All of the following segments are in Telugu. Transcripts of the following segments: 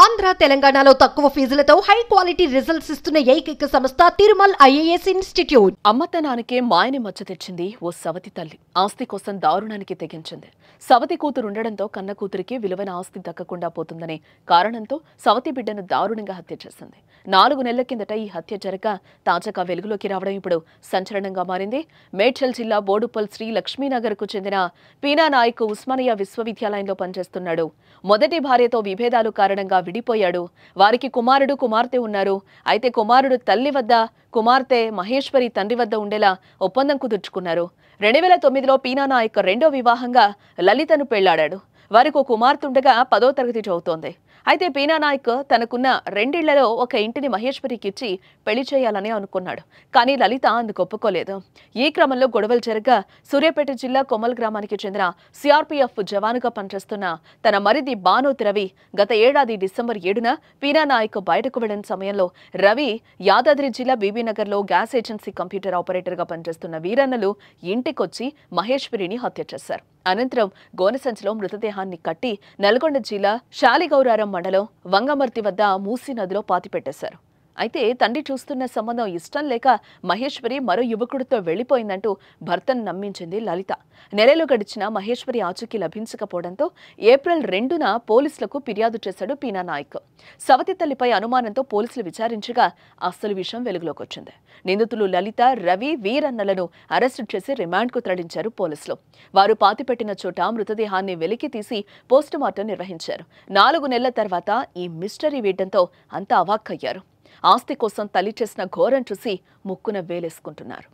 ఆంధ్ర తెలంగాణలో తక్కువ ఫీజులతో హై క్వాలిటీ రిజల్ట్స్ ఇస్తున్న ఏకైక సంస్థ తిరుమల్ ఐఏఎస్ ఇన్స్టిట్యూట్. అమ్మతనానికే మాయని మచ్చ తెచ్చింది ఓ సవతి తల్లి. ఆస్తి కోసం దారుణానికి తెగించింది. సవతి కూతురుండడంతో కన్న కూతురికి విలువైన ఆస్తి దక్కకుండా పోతుందనే కారణంతో సవతి బిడ్డను దారుణంగా హత్య చేసింది. 4 నెలల కిందట ఈ హత్య జరగ తాజాగా వెలుగులోకి రావడం ఇప్పుడు సంచలనంగా మారింది. మేడ్చల్ జిల్లా బోడుపల్ శ్రీ లక్ష్మీనగర్కు చెందిన పీనా నాయక్ ఉస్మానియా విశ్వవిద్యాలయంలో పనిచేస్తున్నాడు. మొదటి భార్యతో విభేదాలు కారణంగా విడిపోయాడు. వారికి కుమారుడు కుమార్తె ఉన్నారు. అయితే కుమారుడు తల్లి వద్ద, కుమార్తె మహేశ్వరి తండ్రి వద్ద ఉండేలా ఒప్పందం కుదుర్చుకున్నారు. 2009లో పీనా నాయక్ రెండో వివాహంగా లలితను పెళ్లాడాడు. వారికి కుమార్తె ఉండగా 10వ తరగతి చదువుతోంది. అయితే పీనా నాయక్ తనకున్న 2 ఇళ్లలో ఒక ఇంటిని మహేశ్వరికి ఇచ్చి పెళ్లి చేయాలని అనుకున్నాడు. కానీ లలిత అందుకు ఒప్పుకోలేదు. ఈ క్రమంలో గొడవలు జరగగా సూర్యాపేట జిల్లా కొమల్ గ్రామానికి చెందిన సిఆర్పీఎఫ్ జవానుగా పనిచేస్తున్న తన మరిది బానోత్ రవి గత ఏడాది డిసెంబర్ 7న పీనా నాయక్ బయటకు వెళ్లిన సమయంలో రవి యాదాద్రి జిల్లా బీబీనగర్లో గ్యాస్ ఏజెన్సీ కంప్యూటర్ ఆపరేటర్గా పనిచేస్తున్న వీరన్నలు ఇంటికొచ్చి మహేశ్వరిని హత్య చేశారు. అనంతరం గోనెసంచిలో మృతదేహాన్ని కట్టి నల్గొండ జిల్లా శాలిగౌరారం మండలం వంగమర్తి వద్ద మూసీ నదిలో పాతిపెట్టేశారు. అయితే తండ్రి చూస్తున్న సంబంధం ఇష్టం లేక మహేశ్వరి మరో యువకుడితో వెళ్లిపోయిందంటూ భర్తను నమ్మించింది లలిత. నెలలు గడిచిన మహేశ్వరి ఆచూకీ లభించకపోవడంతో ఏప్రిల్ 2న పోలీసులకు ఫిర్యాదు చేశాడు పీనా నాయక్. సవతి తల్లిపై అనుమానంతో పోలీసులు విచారించగా అసలు విషయం వెలుగులోకి వచ్చింది. నిందితులు లలిత, రవి, వీరన్నలను అరెస్టు చేసి రిమాండ్కు తరలించారు పోలీసులు. వారు పాతిపెట్టిన చోట మృతదేహాన్ని వెలికి తీసి పోస్టుమార్టం నిర్వహించారు. 4 నెలల తర్వాత ఈ మిస్టరీ వీడడంతో అంతా అవాక్కయ్యారు. ఆస్తి కోసం తల్లి చేసిన ఘోరం చూసి ముక్కున వేలేసుకుంటున్నారు.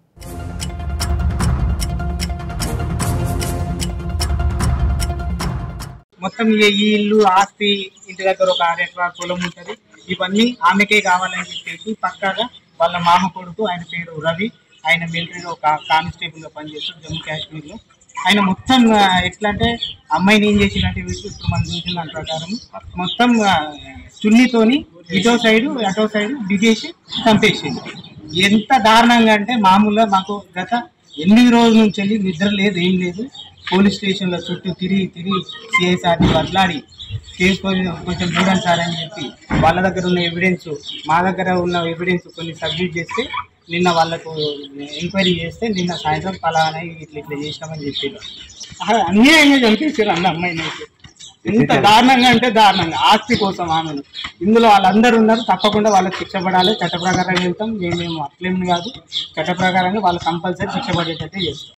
మొత్తం ఈ ఇల్లు, ఆస్తి, ఇంటి దగ్గర ఒక 6 ఎకరాల పొలం ఉంటుంది. ఇవన్నీ ఆమెకే కావాలని చెప్పేసి పక్కాగా వాళ్ళ మామ కొడుకు, ఆయన పేరు రవి, ఆయన మిలిటరీలో ఒక కానిస్టేబుల్గా పనిచేస్తాడు జమ్మూ కాశ్మీర్లో. ఆయన మొత్తం ఎట్లా అంటే అమ్మాయిని ఏం చేసిందంటే ఇప్పుడు మనం చూసిన దాని ప్రకారం మొత్తం చున్నీతోని ఇటో సైడు అటో సైడు దిగేసి చంపేసింది. ఎంత దారుణంగా అంటే మామూలుగా మాకు గత 8 రోజుల నుంచి వెళ్ళి నిద్ర లేదు, ఏం లేదు. పోలీస్ స్టేషన్లో చుట్టూ తిరిగి సిఐ సార్ని బదలాడి కేసు కొంచెం చూడండి సార్ అని చెప్పి వాళ్ళ దగ్గర ఉన్న ఎవిడెన్స్, మా దగ్గర ఉన్న ఎవిడెన్స్ కొన్ని సబ్మిట్ చేస్తే నిన్న వాళ్ళకు ఎంక్వైరీ చేస్తే నిన్న సాయంత్రం పలానా ఇట్లా చేసినామని చెప్పారు. అన్యాయంగా చంపేసారు అన్న అమ్మాయిని. అయితే ఎంత దారుణంగా అంటే దారుణంగా ఆస్తి కోసం ఆమెను. ఇందులో వాళ్ళందరూ ఉన్నారు, తప్పకుండా వాళ్ళకి శిక్ష పడాలి. చట్ట ప్రకారంగా వెళ్తాం, మేము అట్లేమి కాదు, చట్ట ప్రకారంగా వాళ్ళు కంపల్సరీ శిక్ష పడేటట్టే చేస్తాం.